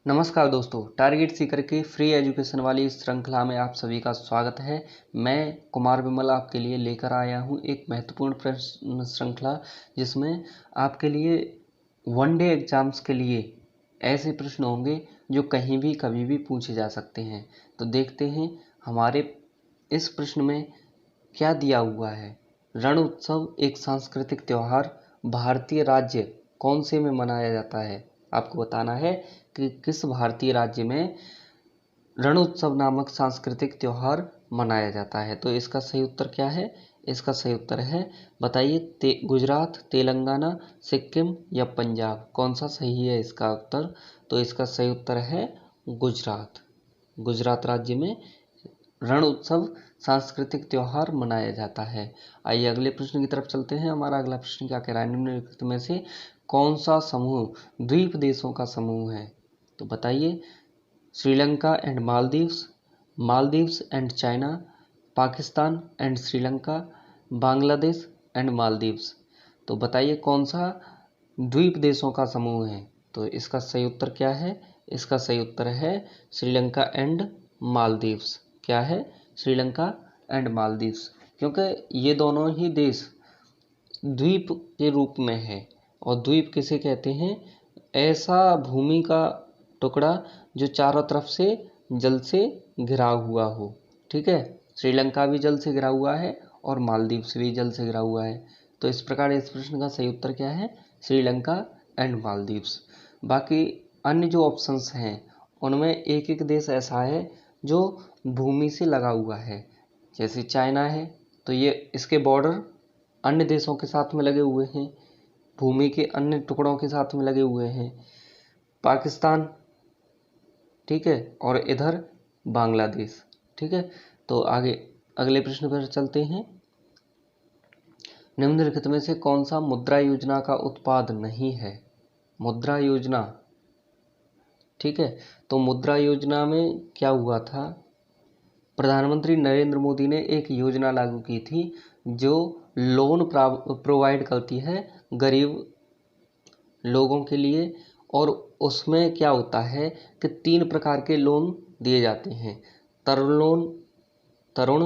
नमस्कार दोस्तों, टारगेट सीकर की फ्री एजुकेशन वाली इस श्रृंखला में आप सभी का स्वागत है। मैं कुमार विमल आपके लिए लेकर आया हूं एक महत्वपूर्ण प्रश्न श्रृंखला, जिसमें आपके लिए वनडे एग्जाम्स के लिए ऐसे प्रश्न होंगे जो कहीं भी कभी भी पूछे जा सकते हैं। तो देखते हैं हमारे इस प्रश्न में क्या दिया हुआ है। रण उत्सव एक सांस्कृतिक त्योहार भारतीय राज्य कौन से में मनाया जाता है। आपको बताना है कि किस भारतीय राज्य में रण उत्सव नामक सांस्कृतिक त्योहार मनाया जाता है। तो इसका सही उत्तर क्या है? इसका सही उत्तर है, बताइए, गुजरात, तेलंगाना, सिक्किम या पंजाब। कौन सा सही है इसका उत्तर? तो इसका सही उत्तर है गुजरात। गुजरात राज्य में रण उत्सव सांस्कृतिक त्योहार मनाया जाता है। आइए अगले प्रश्न की तरफ चलते हैं। हमारा अगला प्रश्न क्या कह रहा है, निम्नलिखित में से कौन सा समूह द्वीप देशों का समूह है? तो बताइए, Sri Lanka and Maldives, Maldives and China, Pakistan and Sri Lanka, Bangladesh and Maldives. तो बताइए कौन सा द्वीप देशों का समूह है? तो इसका सही उत्तर क्या है? इसका सही उत्तर है श्रीलंका एंड मालदीव्स। क्या है? श्रीलंका एंड मालदीव्स, क्योंकि ये दोनों ही देश द्वीप के रूप में है। और द्वीप किसे कहते हैं? ऐसा भूमि का टुकड़ा जो चारों तरफ से जल से घिरा हुआ हो। ठीक है, श्रीलंका भी जल से घिरा हुआ है और मालदीव्स भी जल से घिरा हुआ है। तो इस प्रकार इस प्रश्न का सही उत्तर क्या है? श्रीलंका एंड मालदीव्स। बाकी अन्य जो ऑप्शंस हैं उनमें एक एक देश ऐसा है जो भूमि से लगा हुआ है। जैसे चाइना है तो ये इसके बॉर्डर अन्य देशों के साथ में लगे हुए हैं, भूमि के अन्य टुकड़ों के साथ में लगे हुए हैं। पाकिस्तान, ठीक है, और इधर बांग्लादेश। ठीक है, तो आगे अगले प्रश्न पर चलते हैं। निम्नलिखित में से कौन सा मुद्रा योजना का उत्पाद नहीं है? मुद्रा योजना, ठीक है, तो मुद्रा योजना में क्या हुआ था? प्रधानमंत्री नरेंद्र मोदी ने एक योजना लागू की थी जो लोन प्रोवाइड करती है गरीब लोगों के लिए। और उसमें क्या होता है कि 3 प्रकार के लोन दिए जाते हैं, तरुण लोन, तरुण,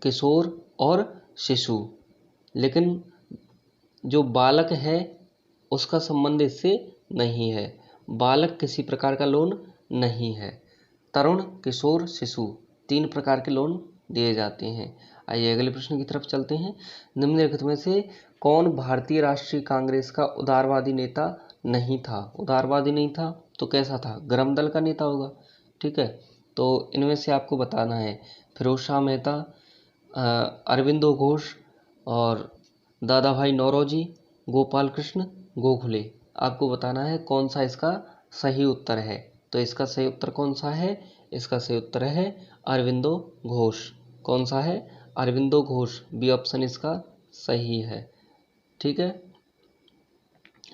किशोर और शिशु। लेकिन जो बालक है उसका संबंध इससे नहीं है। बालक किसी प्रकार का लोन नहीं है। तरुण, किशोर, शिशु 3 प्रकार के लोन दिए जाते हैं। आइए अगले प्रश्न की तरफ चलते हैं। निम्नलिखित में से कौन भारतीय राष्ट्रीय कांग्रेस का उदारवादी नेता नहीं था? उदारवादी नहीं था तो कैसा था? गरम दल का नेता होगा। ठीक है, तो इनमें से आपको बताना है फिरोज शाह मेहता, अरविंदो घोष और दादा भाई नौरोजी, गोपाल कृष्ण गोखले। आपको बताना है कौन सा इसका सही उत्तर है। तो इसका सही उत्तर कौन सा है? इसका सही उत्तर है अरविंदो घोष। कौन सा है? अरविंदो घोष। बी ऑप्शन इसका सही है। ठीक है,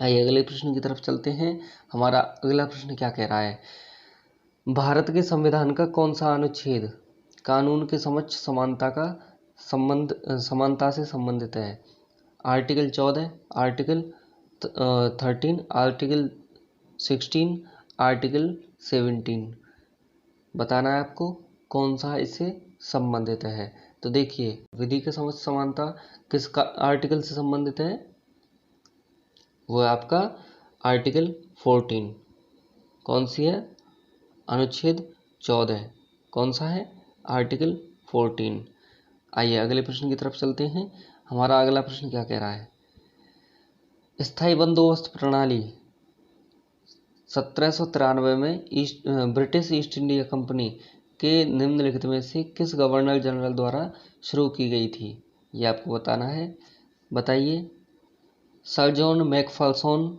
आइए अगले प्रश्न की तरफ चलते हैं। हमारा अगला प्रश्न क्या कह रहा है, भारत के संविधान का कौन सा अनुच्छेद कानून के समक्ष समानता से संबंधित है? Article 14, article 13, article 16, article 17। बताना है आपको कौन सा इससे संबंधित है। तो देखिए, विधि के समक्ष समानता किसका आर्टिकल से संबंधित है? वो है आपका आर्टिकल 14। कौन सी है? अनुच्छेद 14। कौन सा है? आर्टिकल 14। आइए अगले प्रश्न की तरफ चलते हैं। हमारा अगला प्रश्न क्या कह रहा है, स्थायी बंदोबस्त प्रणाली 1793 में ब्रिटिश ईस्ट इंडिया कंपनी के निम्नलिखित में से किस गवर्नर जनरल द्वारा शुरू की गई थी? ये आपको बताना है। बताइए, sir John Macpherson,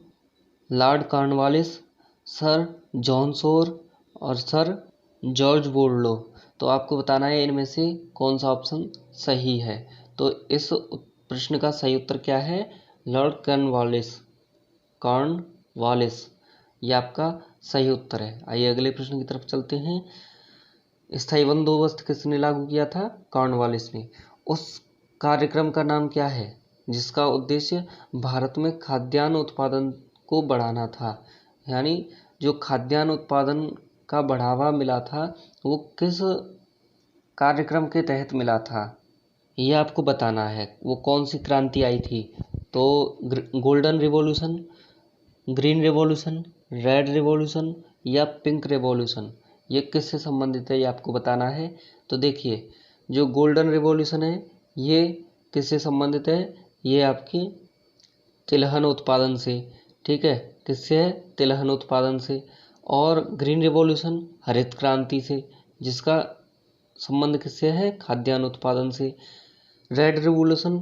Lord Cornwallis, sir John Shore और सर जॉर्ज बोरलो। तो आपको बताना है इनमें से कौन सा ऑप्शन सही है। तो इस प्रश्न का सही उत्तर क्या है? Lord Cornwallis. कॉर्नवालिस, ये आपका सही उत्तर है। आइए अगले प्रश्न की तरफ चलते हैं। स्थायी बंदोबस्त किसने लागू किया था? कॉर्नवालिस ने। उस कार्यक्रम का नाम क्या है जिसका उद्देश्य भारत में खाद्यान्न उत्पादन को बढ़ाना था? यानी जो खाद्यान्न उत्पादन का बढ़ावा मिला था वो किस कार्यक्रम के तहत मिला था, ये आपको बताना है। वो कौन सी क्रांति आई थी? तो golden revolution, green revolution, red revolution या पिंक रिवॉल्यूशन, ये किससे संबंधित है ये आपको बताना है। तो देखिए, जो गोल्डन रिवॉल्यूशन है ये किससे संबंधित है? ये आपकी तिलहन उत्पादन से, ठीक है, किससे है? तिलहन उत्पादन से। और ग्रीन रिवॉल्यूशन हरित क्रांति से, जिसका संबंध किससे है? खाद्यान्न उत्पादन से। रेड रिवॉल्यूशन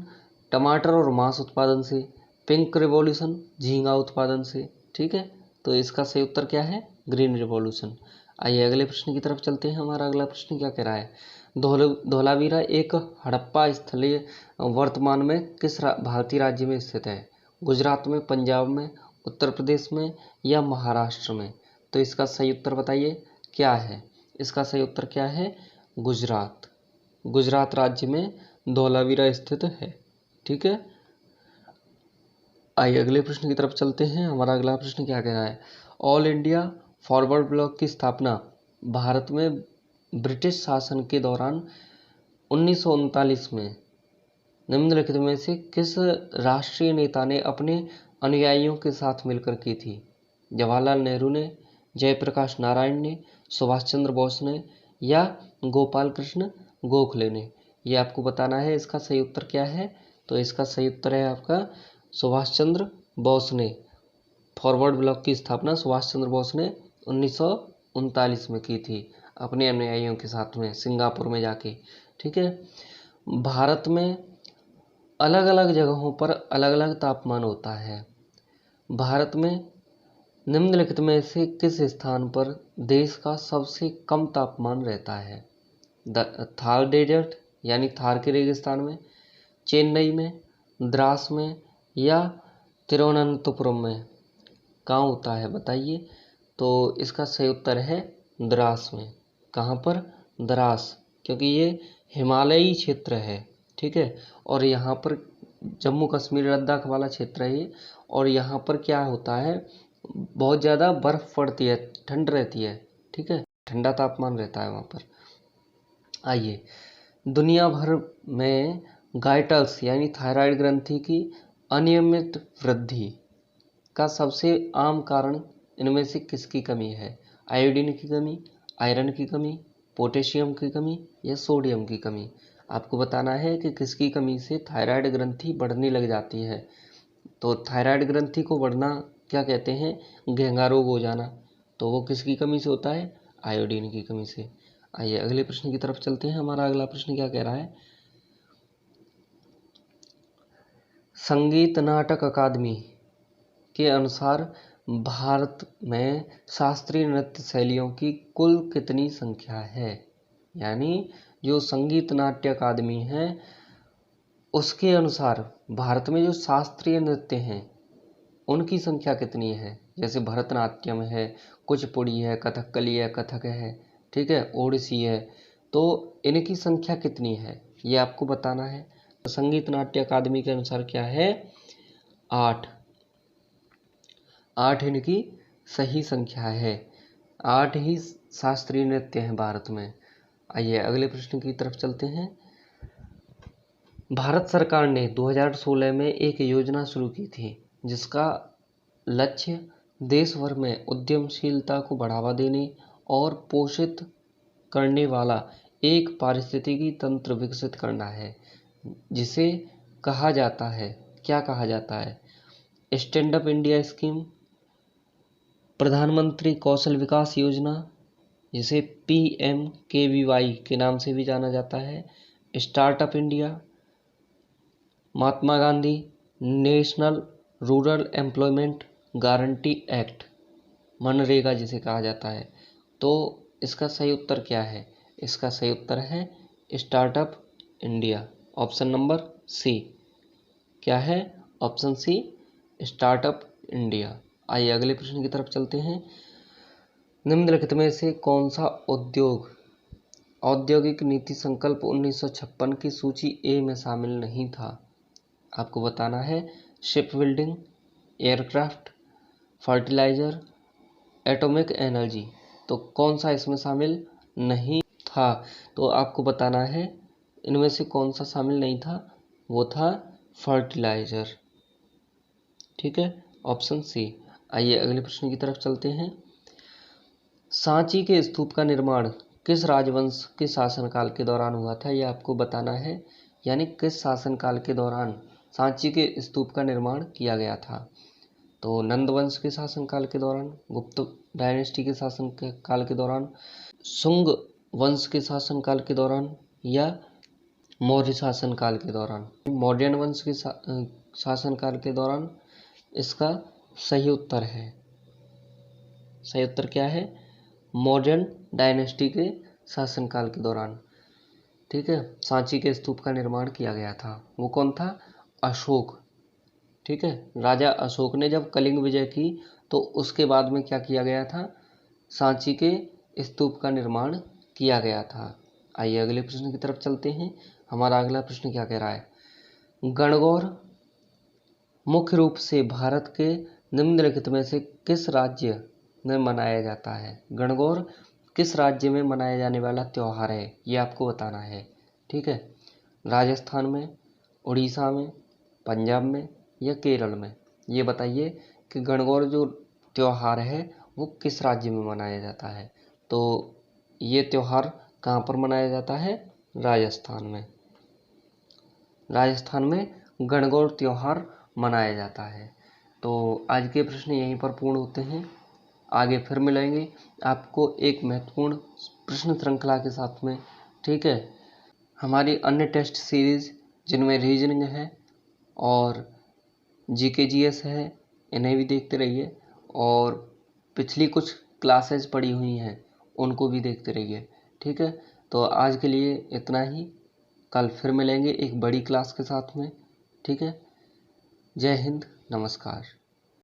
टमाटर और मांस उत्पादन से। पिंक रिवॉल्यूशन झींगा उत्पादन से, ठीक है। तो इसका सही उत्तर क्या है? Green revolution. आइए अगले प्रश्न की तरफ चलते हैं। हमारा अगला प्रश्न क्या कह रहा है? धौलावीरा एक हड़प्पा स्थलीय वर्तमान में किस भारतीय राज्य में स्थित है? गुजरात में, पंजाब में, उत्तर प्रदेश में या महाराष्ट्र में? तो इसका सही उत्तर बताइए क्या है? इसका सही उत्तर क्या है? गुजरात। गुजरात राज्य में धौलावीरा स्थित है, ठीक है। आइए अगले प्रश्न की तरफ चलते हैं। हमारा अगला प्रश्न क्या कह रहा है? ऑल इंडिया फॉरवर्ड ब्लॉक की स्थापना भारत में ब्रिटिश शासन के दौरान 1939 में निम्नलिखित में से किस राष्ट्रीय नेता ने अपने अनुयायियों के साथ मिलकर की थी? जवाहरलाल नेहरू ने, जयप्रकाश नारायण ने, सुभाष चंद्र बोस ने या गोपाल कृष्ण गोखले ने? ये आपको बताना है। इसका सही उत्तर क्या है? तो इसका सही उत्तर है आपका सुभाष चंद्र बोस ने। फॉरवर्ड ब्लॉक की स्थापना सुभाष चंद्र बोस ने 1939 में की थी अपने अनुयायियों के साथ में, सिंगापुर में जाके, ठीक है। भारत में अलग अलग जगहों पर अलग अलग तापमान होता है। भारत में निम्नलिखित में से किस स्थान पर देश का सबसे कम तापमान रहता है? थार डेजर्ट यानी थार के रेगिस्तान में, चेन्नई में, द्रास में या तिरुवनंतपुरम में? कहाँ होता है बताइए। तो इसका सही उत्तर है द्रास में। कहाँ पर? द्रास, क्योंकि ये हिमालयी क्षेत्र है, ठीक है। और यहाँ पर जम्मू कश्मीर लद्दाख वाला क्षेत्र है ये। और यहाँ पर क्या होता है, बहुत ज़्यादा बर्फ़ पड़ती है, ठंड रहती है, ठीक है, ठंडा तापमान रहता है वहाँ पर। आइए, दुनिया भर में गाइटल्स यानी थायराइड ग्रंथि की अनियमित वृद्धि का सबसे आम कारण इनमें से किसकी कमी है? आयोडीन की कमी, आयरन की कमी, पोटेशियम की कमी या सोडियम की कमी? आपको बताना है कि किसकी कमी से थायराइड ग्रंथि बढ़ने लग जाती है। तो थायराइड ग्रंथि को बढ़ना क्या कहते हैं? घेंघा रोग हो जाना। तो वो किसकी कमी से होता है? आयोडीन की कमी से। आइए अगले प्रश्न की तरफ चलते हैं। हमारा अगला प्रश्न क्या कह रहा है? संगीत नाटक अकादमी के अनुसार भारत में शास्त्रीय नृत्य शैलियों की कुल कितनी संख्या है? यानी जो संगीत नाट्य अकादमी है उसके अनुसार भारत में जो शास्त्रीय नृत्य हैं उनकी संख्या कितनी है? जैसे भरतनाट्यम है, कुचिपुड़ी है, कथकली है, कथक है, ठीक है, ओडिसी है। तो इनकी संख्या कितनी है ये आपको बताना है। तो संगीत नाट्य अकादमी के अनुसार क्या है? 8। 8 इनकी सही संख्या है। 8 ही शास्त्रीय नृत्य हैं भारत में। आइए अगले प्रश्न की तरफ चलते हैं। भारत सरकार ने 2016 में एक योजना शुरू की थी जिसका लक्ष्य देश भर में उद्यमशीलता को बढ़ावा देने और पोषित करने वाला एक पारिस्थितिकी तंत्र विकसित करना है, जिसे कहा जाता है, क्या कहा जाता है? स्टैंड अप इंडिया स्कीम, प्रधानमंत्री कौशल विकास योजना, जिसे PMKVY के नाम से भी जाना जाता है, startup India, Mahatma Gandhi national rural employment guarantee act, MNREGA जिसे कहा जाता है। तो इसका सही उत्तर क्या है? इसका सही उत्तर है startup India, option number C. क्या है? Option C, startup India. आइए अगले प्रश्न की तरफ चलते हैं। निम्नलिखित में से कौन सा उद्योग औद्योगिक नीति संकल्प 1956 की सूची ए में शामिल नहीं था? आपको बताना है। Ship building, aircraft, fertiliser, atomic energy, तो कौन सा इसमें शामिल नहीं था? तो आपको बताना है इनमें से कौन सा शामिल नहीं था, वो था फर्टिलाइजर। ठीक है, ऑप्शन सी। आइए अगले प्रश्न की तरफ चलते हैं। सांची के स्तूप का निर्माण किस राजवंश के शासनकाल के दौरान हुआ था, ये आपको बताना है। यानी किस शासनकाल के दौरान सांची के स्तूप का निर्माण किया गया था? तो नंद वंश के शासनकाल के दौरान, गुप्त डायनेस्टी के शासन काल के दौरान, शुंग वंश के शासनकाल के दौरान, या मौर्य शासनकाल के दौरान, मौर्यन वंश के शासनकाल के दौरान। इसका सही उत्तर है, सही उत्तर क्या है? मौर्यन डायनेस्टी के शासनकाल के दौरान। ठीक है, सांची के स्तूप का निर्माण किया गया था। वो कौन था? अशोक। ठीक है, राजा अशोक ने जब कलिंग विजय की तो उसके बाद में क्या किया गया था? सांची के स्तूप का निर्माण किया गया था। आइए अगले प्रश्न की तरफ चलते हैं। हमारा अगला प्रश्न क्या कह रहा है? गणगौर मुख्य रूप से भारत के निम्नलिखित में से किस राज्य में मनाया जाता है? गणगौर किस राज्य में मनाया जाने वाला त्यौहार है, ये आपको बताना है। ठीक है, राजस्थान में, उड़ीसा में, पंजाब में, या केरल में? ये बताइए कि गणगौर जो त्यौहार है वो किस राज्य में मनाया जाता है। तो ये त्यौहार कहाँ पर मनाया जाता है? राजस्थान में। राजस्थान में गणगौर त्यौहार मनाया जाता है। तो आज के प्रश्न यहीं पर पूर्ण होते हैं। आगे फिर मिलेंगे आपको एक महत्वपूर्ण प्रश्न श्रृंखला के साथ में। ठीक है, हमारी अन्य टेस्ट सीरीज जिनमें रीजनिंग है और जीके जीएस है, इन्हें भी देखते रहिए, और पिछली कुछ क्लासेस पड़ी हुई हैं उनको भी देखते रहिए। ठीक है, तो आज के लिए इतना ही। कल फिर मिलेंगे एक बड़ी क्लास के साथ में। ठीक है, जय हिंद, नमस्कार।